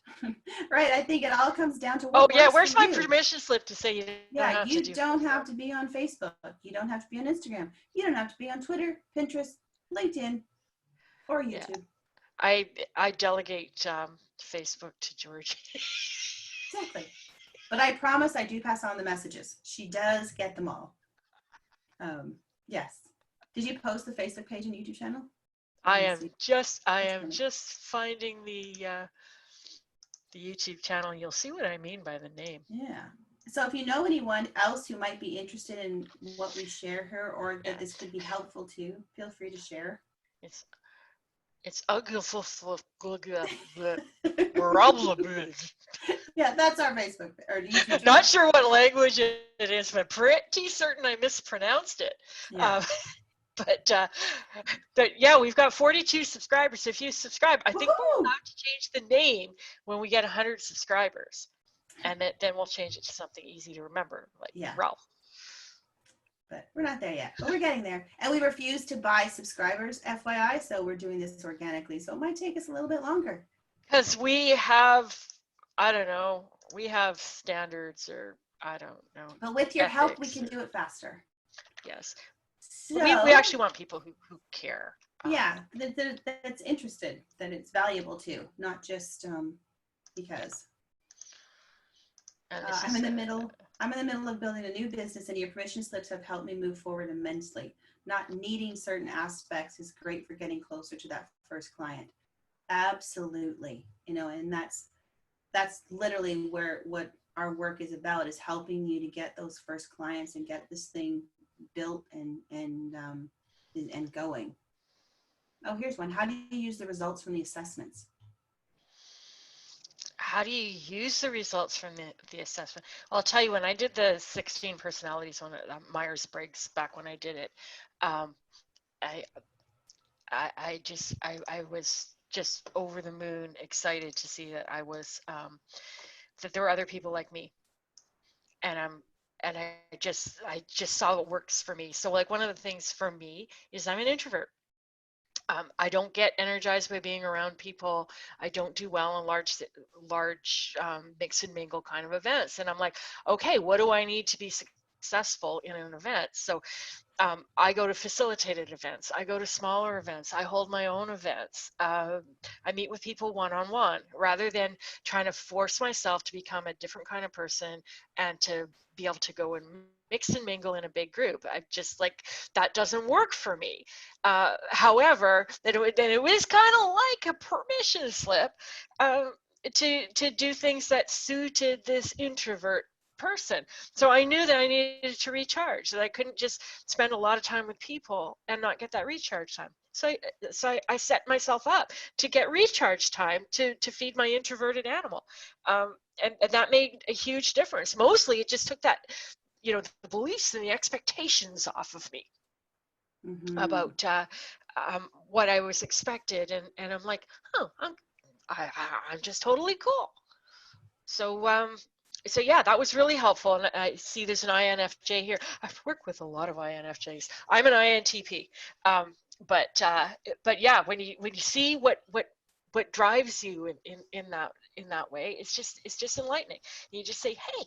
right? I think it all comes down to Oh what yeah, works where's for my you. permission slip to say you don't Yeah, have to you do don't Facebook? have to be on Facebook. You don't have to be on Instagram. You don't have to be on Twitter, Pinterest, LinkedIn, or Yeah, YouTube. I delegate Facebook to Georgie. Exactly. But I promise I do pass on the messages. She does get them all. Yes. Did you post the Facebook page and YouTube channel? I Let me am see. just finding the YouTube channel. You'll see what I mean by the name. Yeah. So if you know anyone else who might be interested in what we share here or Yeah, that this could be helpful to, feel free to share. it's ugly. Yeah, that's our Facebook or YouTube channel. Not sure what language it is, but pretty certain I mispronounced it. Yeah. But yeah, we've got 42 subscribers. If you subscribe, I think we're Woohoo! allowed to change the name when we get 100 subscribers, and then we'll change it to something easy to remember, like Yeah. Ralph. But we're not there yet, but we're getting there. And we refuse to buy subscribers, FYI, so we're doing this organically. So it might take us a little bit longer. Because we have, I don't know, we have standards, or I don't know. But with your help, we can do it faster. Yes. So we actually want people who care. Yeah, that's interested, that it's valuable too, not just because. I'm in the middle of building a new business, and your permission slips have helped me move forward immensely. Not needing certain aspects is great for getting closer to that first client. Absolutely. And that's literally what our work is about, is helping you to get those first clients and get this thing built and going. Oh, here's one. How do you use the results from the assessments? How do you use the results from the assessment? Well, I'll tell you, when I did the 16 personalities one at Myers-Briggs, back when I did it, I was just over the moon excited to see that that there were other people like me, and I just saw what works for me. So like, one of the things for me is I'm an introvert. I don't get energized by being around people. I don't do well in large mix and mingle kind of events. And I'm like, okay, what do I need to be successful in an event? So I go to facilitated events. I go to smaller events. I hold my own events. I meet with people one-on-one, rather than trying to force myself to become a different kind of person and to be able to go and mix and mingle in a big group. I just, like, that doesn't work for me. However, then it was kind of like a permission slip to do things that suited this introvert person. So I knew that I needed to recharge, that I couldn't just spend a lot of time with people and not get that recharge time. So I set myself up to get recharge time to feed my introverted animal. And that made a huge difference. Mostly it just took that, the beliefs and the expectations off of me about what I was expected. And I'm like, oh, I'm just totally cool. So yeah, that was really helpful. And I see there's an INFJ here. I've worked with a lot of INFJs. I'm an INTP. But yeah, when you see what drives you in that way, it's just enlightening. And you just say, hey,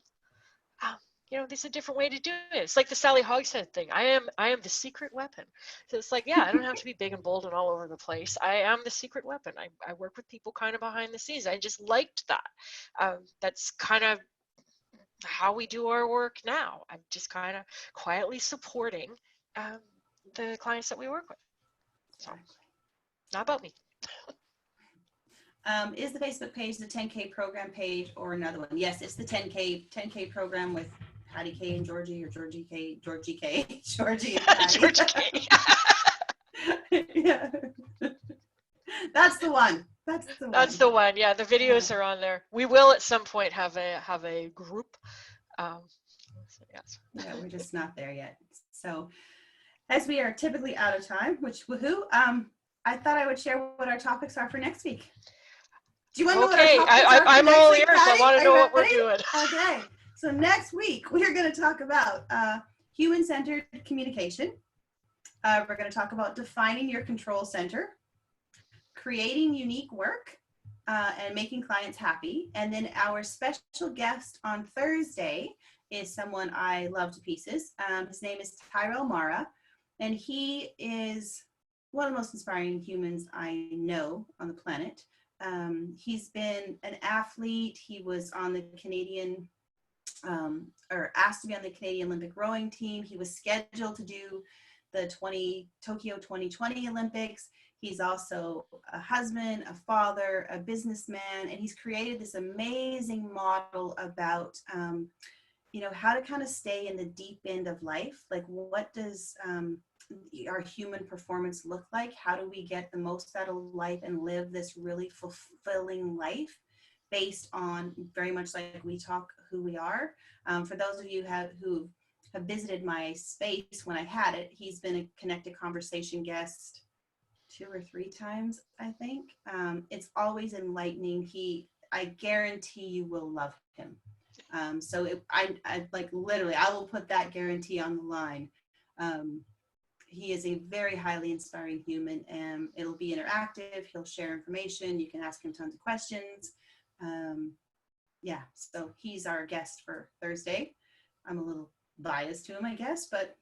there's a different way to do it. It's like the Sally Hogshead thing. I am the secret weapon. So it's like, yeah, I don't have to be big and bold and all over the place. I am the secret weapon. I work with people kind of behind the scenes. I just liked that. That's kind of how we do our work now. I'm just kind of quietly supporting the clients that we work with. So, not about me. Is the Facebook page the 10K program page or another one? Yes, it's the 10K program with Patty K and Georgie, or Georgie K, Georgie and Patty. Georgie K. Yeah. That's the one. That's the one. Yeah, the videos are on there. We will at some point have a group. So, yes. Yeah, we're just not there yet. So as we are typically out of time, which woohoo, I thought I would share what our topics are for next week. Do you want to know what our Okay, topics are for I'm next all week, ears. I Patty? want to Are know you what we're ready? doing. Okay. So next week, we're going to talk about human-centered communication. We're going to talk about defining your control center, creating unique work, and making clients happy. And then our special guest on Thursday is someone I love to pieces. His name is Tyrell Mara, and he is one of the most inspiring humans I know on the planet. He's been an athlete. He was on the Canadian, or asked to be on the Canadian Olympic rowing team. He was scheduled to do the Tokyo 2020 Olympics. He's also a husband, a father, a businessman, and he's created this amazing model about, how to kind of stay in the deep end of life. Like, what does our human performance look like? How do we get the most out of life and live this really fulfilling life based on very much like we talk who we are? For those of you who have visited my space when I had it, he's been a Connected Conversation guest 2 or 3 times, I think. It's always enlightening. I guarantee you will love him. I like literally, I will put that guarantee on the line. He is a very highly inspiring human, and it'll be interactive. He'll share information. You can ask him tons of questions. Yeah, so he's our guest for Thursday. I'm a little biased to him, I guess, but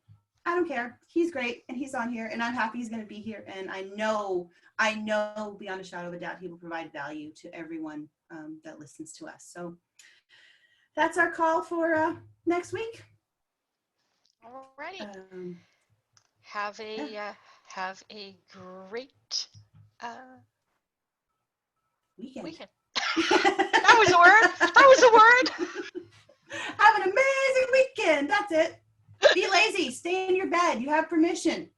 I don't care. He's great, and he's on here, and I'm happy he's going to be here. And I know beyond a shadow of a doubt, he will provide value to everyone that listens to us. So that's our call for next week. Alrighty. Yeah. Have a great weekend. That was a word. Have an amazing weekend. That's it. Be lazy. Stay in your bed. You have permission.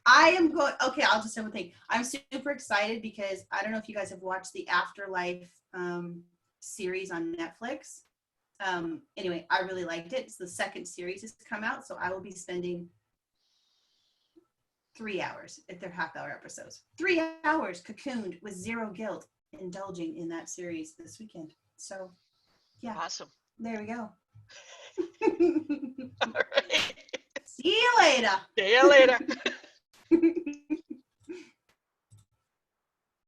Okay, I'll just say one thing. I'm super excited because I don't know if you guys have watched the Afterlife series on Netflix. Anyway, I really liked it. It's the second series has come out, so I will be spending 3 hours, if they're half-hour episodes. 3 hours cocooned with zero guilt, indulging in that series this weekend. So, yeah. Awesome. There we go. All right. See you later. See you later.